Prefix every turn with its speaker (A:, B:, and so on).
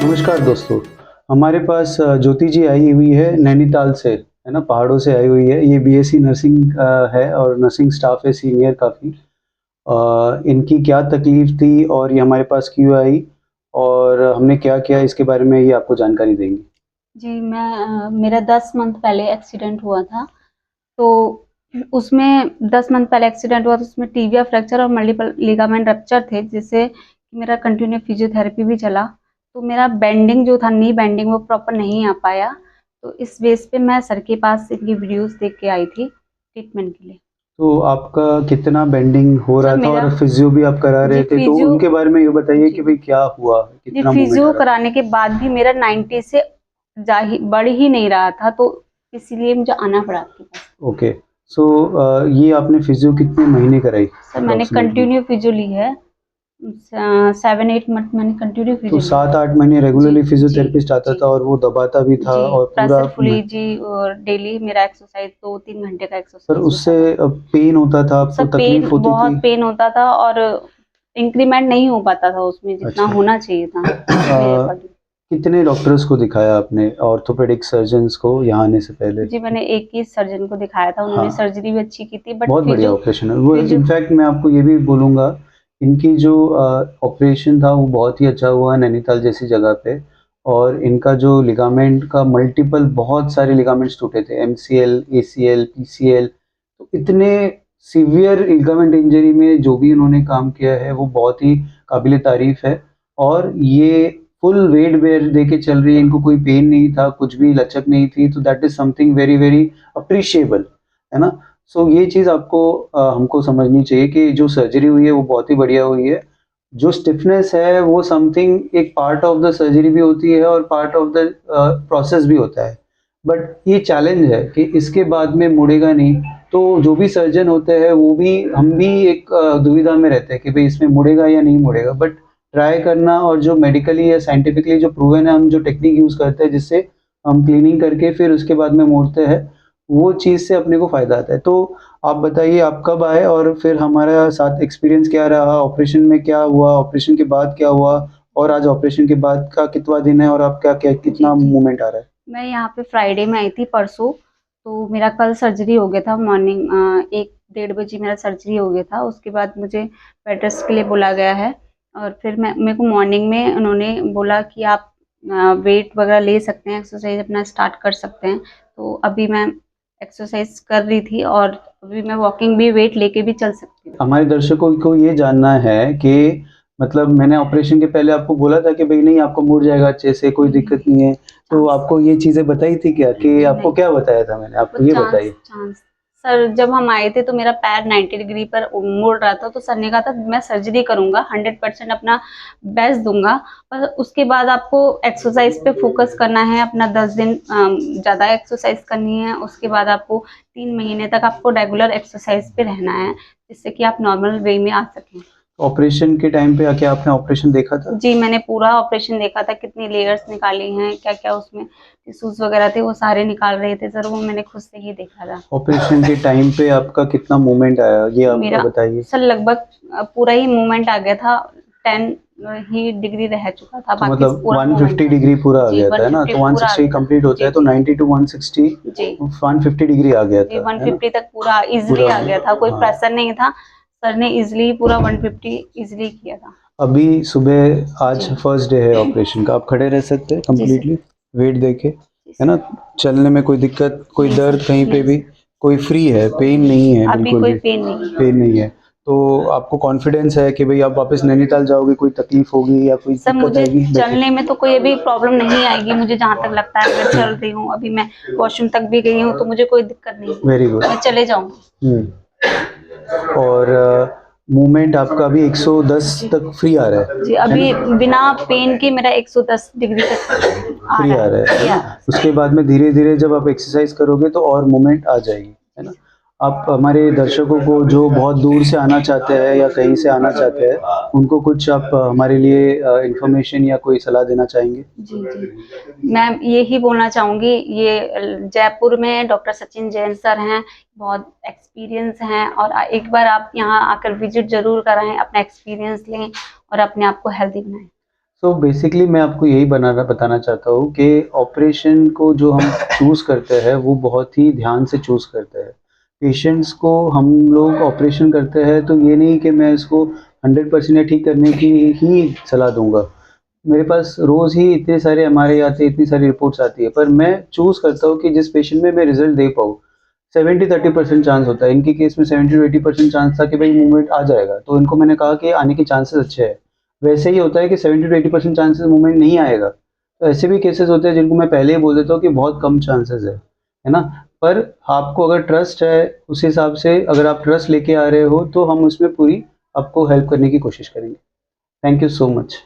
A: नमस्कार दोस्तों, हमारे पास ज्योति जी आई हुई है नैनीताल से, है ना? पहाड़ों से आई हुई है। ये बीएससी नर्सिंग है और नर्सिंग स्टाफ है सीनियर काफ़ी। इनकी क्या तकलीफ़ थी और ये हमारे पास क्यों आई और हमने क्या किया इसके बारे में ये आपको जानकारी देंगी।
B: जी, मेरा 10 मंथ पहले एक्सीडेंट हुआ था। तो उसमें 10 मंथ पहले एक्सीडेंट हुआ तो उसमें टिबिया फ्रैक्चर और मल्टीपल लिगामेंट रप्चर थे, जिससे मेरा कंटिन्यू फिजियोथेरेपी भी चला। तो मेरा बेंडिंग जो था, नी बेंडिंग, वो प्रॉपर नहीं आ पाया। तो इस बेस पे मैं सर के पास इनकी वीडियोज़ देख के आई थी ट्रीटमेंट के लिए।
A: तो आपका कितना बेंडिंग हो
B: सर
A: रहा था
B: मेरा
A: और फिज़ियो भी आप करा
B: जी
A: रहे थे, तो
B: फिजियो
A: उनके बारे में ये बताइए
B: जी,
A: कि भई क्या हुआ?
B: जी
A: कितना मूवमेंट आ
B: फिजियो
A: रहा था?
B: कराने के बाद भी मेरा 90 से बढ़ ही नहीं रहा था, तो इसीलिए मुझे आना पड़ा आपके पास।
A: ओके, सो ये आपने फिज़ियो कितने महीने कराई
B: सर मैंने
A: अप्रॉक्सिमेटली?
B: कंटिन्यू फिजियो ली है। 7-8 मंथ मैंने कंटिन्यू
A: तो
B: फिजियो ली है।
A: 7-8 महीने
B: जी,
A: रेगुलरली
B: जी,
A: फिजियोथेरेपिस्ट आता
B: जी,
A: था और वो दबाता भी था
B: जी,
A: और पूरा
B: प्रेशरफुली जी, और डेली मेरा एक्सरसाइज 2-3 घंटे का
A: पर
B: एक्सरसाइज होता
A: उससे
B: था।
A: पेन होता था, आपको
B: सर
A: तकलीफ होती थी?
B: बहुत पेन होता था और इंक्रीमेंट नहीं हो पाता था उसमें जितना
A: अच्छा।
B: होना चाहिए था मेरे अकॉर्डिंग।
A: कितने डॉक्टर्स को दिखाया आपने ऑर्थोपेडिक सर्जन्स को यहाँ आने से पहले?
B: जी, मैंने एक ही सर्जन को दिखाया था, उन्होंने
A: हाँ,
B: सर्जरी भी अच्छी की थी, बट
A: बहुत बढ़िया
B: फिजियो
A: ऑपरेशन है। वो
B: फिजियो
A: इनफैक्ट मैं आपको ये भी बोलूँगा, इनकी जो ऑपरेशन था वो बहुत ही अच्छा हुआ नैनीताल जैसी जगह पे और इनका जो लिगामेंट का मल्टीपल बहुत सारे लिगामेंट्स टूटे थे, एमसीएल, एसीएल, पीसीएल। तो इतने सीवियर लिगामेंट इंजरी में जो भी इन्होंने काम किया है वो बहुत ही काबिले तारीफ़ है और ये फुल वेट बेर देके चल रही है, इनको कोई पेन नहीं था, कुछ भी लचक नहीं थी, तो that is something very, very appreciable, है ना? सो ये चीज़ आपको हमको समझनी चाहिए कि जो सर्जरी हुई है वो बहुत ही बढ़िया हुई है। जो स्टिफनेस है वो समथिंग एक पार्ट ऑफ द सर्जरी भी होती है और पार्ट ऑफ द प्रोसेस भी होता है। बट ये चैलेंज है कि इसके बाद में मुड़ेगा नहीं, तो जो भी सर्जन होते हैं वो भी हम भी एक दुविधा में रहते हैं कि भई इसमें मुड़ेगा या नहीं मुड़ेगा। बट ट्राई करना और जो मेडिकली या साइंटिफिकली जो प्रूवन है, हम जो टेक्निक यूज़ करते हैं जिससे हम क्लीनिंग करके फिर उसके बाद में मोड़ते हैं, वो चीज़ से अपने को फ़ायदा आता है। तो आप बताइए आप कब आए और फिर हमारा साथ एक्सपीरियंस क्या रहा? ऑपरेशन में क्या हुआ? ऑपरेशन के बाद क्या हुआ? और आज ऑपरेशन के बाद का कितवाँ दिन है और आपका क्या
B: जी,
A: कितना
B: जी।
A: मूवमेंट आ रहा है?
B: मैं यहाँ पे फ्राइडे में आई थी परसों, तो मेरा कल सर्जरी हो गया था मॉर्निंग 1 डेढ़ बजे मेरा सर्जरी हो गया था। उसके बाद मुझे बेड रेस्ट के लिए बोला गया है और फिर मैं मेरे को मॉर्निंग में उन्होंने बोला कि आप वेट वगैरह ले सकते हैं, एक्सरसाइज़ अपना स्टार्ट कर सकते हैं। तो अभी मैं एक्सरसाइज़ कर रही थी और अभी मैं वॉकिंग भी वेट लेके भी चल सकती हूँ।
A: हमारे दर्शकों को ये जानना है कि मतलब मैंने ऑपरेशन के पहले आपको बोला था कि भई नहीं आपको मुड़ जाएगा अच्छे से, कोई दिक्कत नहीं है। तो
B: चांस
A: आपको ये चीज़ें बताई थी क्या कि
B: जी
A: आपको
B: नहीं।
A: क्या बताया था मैंने?
B: वो
A: आपको ये
B: चांस
A: बताइए।
B: चांस सर, जब हम आए थे तो मेरा पैर 90 डिग्री पर मुड़ रहा था, तो सर ने कहा था मैं सर्जरी करूँगा, 100% अपना बेस्ट दूँगा, पर उसके बाद आपको एक्सरसाइज़ पे फ़ोकस करना है, अपना 10 दिन ज़्यादा एक्सरसाइज़ करनी है, उसके बाद आपको 3 महीने तक आपको रेगुलर एक्सरसाइज़ पे रहना है, जिससे कि आप नॉर्मल वे में आ सकें।
A: ऑपरेशन के टाइम पे आके आपने ऑपरेशन देखा था?
B: जी, मैंने पूरा ऑपरेशन देखा था, कितनी लेयर्स निकाली हैं, क्या-क्या उसमें टिश्यूज़ वगैरह थे, वो सारे निकाल रहे थे सर, वो मैंने खुद से ही देखा था।
A: ऑपरेशन के टाइम पे आपका कितना मूवमेंट आया? ये आप
B: मेरा
A: बताइए।
B: सर लगभग पूरा ही मूवमेंट आ गया था, 10 ही डिग्री रह चुका था,
A: तो
B: बाकी
A: मतलब
B: पूरा मूवमेंट
A: 150
B: था।
A: डिग्री पूरा आ
B: जी,
A: गया था, है ना?
B: 150
A: तो
B: पूरा आ
A: 160
B: गया था।
A: कंप्लीट होता
B: जी,
A: है तो
B: जी,
A: 90 टू 160
B: जी,
A: 150 डिग्री आ गया
B: जी,
A: था, है ना?
B: 150 तक पूरा ईज़िली
A: पूरा
B: आ गया था, कोई
A: हाँ।
B: प्रेशर नहीं था, सर ने ईज़िली पूरा 150 ईज़िली किया था।
A: अभी सुबह आज
B: जी,
A: फर्स्ट डे है ऑपरेशन का, आप खड़े रह सकते हैं
B: जी सर,
A: कंप्लीटली वेट देके,
B: जी
A: है
B: सर।
A: ना? चलने में कोई दिक्कत, कोई
B: नहीं सर,
A: दर्द कहीं पे
B: नहीं
A: भी,
B: सर,
A: कोई फ्री है, पेन नहीं है
B: अभी
A: बिल्कुल
B: कोई
A: भी,
B: पेन नहीं है।
A: पेन नहीं है। तो आपको कॉन्फिडेंस है कि भई आप वापस नैनीताल जाओगे, कोई तकलीफ होगी या कोई
B: सर
A: दिक्कत
B: मुझे
A: आएगी? देखिए,
B: चलने में तो कोई अभी प्रॉब्लम नहीं आएगी, मुझे जहाँ तक लगता है मैं चल रही हूँ, अभी मैं वॉशरूम तक भी गई हूँ, तो मुझे कोई दिक्कत नहीं है,
A: वेरी गुड।
B: मैं चले जाऊँगी।
A: हुँ। और मूवमेंट आपका अभी 110
B: जी,
A: तक फ्री आ रहा
B: जी,
A: है
B: अभी
A: ना?
B: बिना पेन के मेरा 110 डिग्री तक आ
A: फ्री
B: रहा
A: आ
B: है,
A: रहा है
B: फ्री आ
A: ना?
B: रहा है।
A: उसके बाद में धीरे-धीरे जब आप एक्सरसाइज़ करोगे तो और मूवमेंट आ जाएगी, है ना? आप हमारे दर्शकों को जो बहुत दूर से आना चाहते हैं या कहीं से आना चाहते हैं, उनको कुछ आप हमारे लिए इन्फॉर्मेशन या कोई सलाह देना चाहेंगे?
B: जी, जी। मैं यही बोलना चाहूँगी, ये जयपुर में डॉक्टर सचिन जैन सर हैं, बहुत एक्सपीरियंस हैं और एक बार आप यहाँ आकर विज़िट ज़रूर कराएँ, अपना एक्सपीरियंस लें और अपने आप को हेल्दी बनाएँ।
A: तो बेसिकली मैं आपको यही बताना चाहता हूँ कि ऑपरेशन को जो हम चूज़ करते हैं वो बहुत ही ध्यान से चूज़ करते हैं। पेशेंट्स को हम लोग ऑपरेशन करते हैं तो ये नहीं कि मैं इसको 100% या ठीक करने की ही सलाह दूँगा। मेरे पास रोज़ ही इतने सारे एमआरआई आते हैं, इतनी सारी रिपोर्ट्स आती है, पर मैं चूज़ करता हूँ कि जिस पेशेंट में मैं रिज़ल्ट दे पाऊँ। 70-30% चांस होता है, इनके केस में 70-80% चांस था कि भाई मूवमेंट आ जाएगा, तो इनको मैंने कहा कि आने के चांसेस अच्छे हैं। वैसे ही होता है कि 70-80% चांसेस मूवमेंट नहीं आएगा, तो ऐसे भी केसेस होते हैं जिनको मैं पहले ही बोल देता हूँ कि बहुत कम चांसेस है ना? पर आपको अगर ट्रस्ट है, उस हिसाब से अगर आप ट्रस्ट लेके आ रहे हो, तो हम उसमें पूरी आपको हेल्प करने की कोशिश करेंगे। Thank you so much.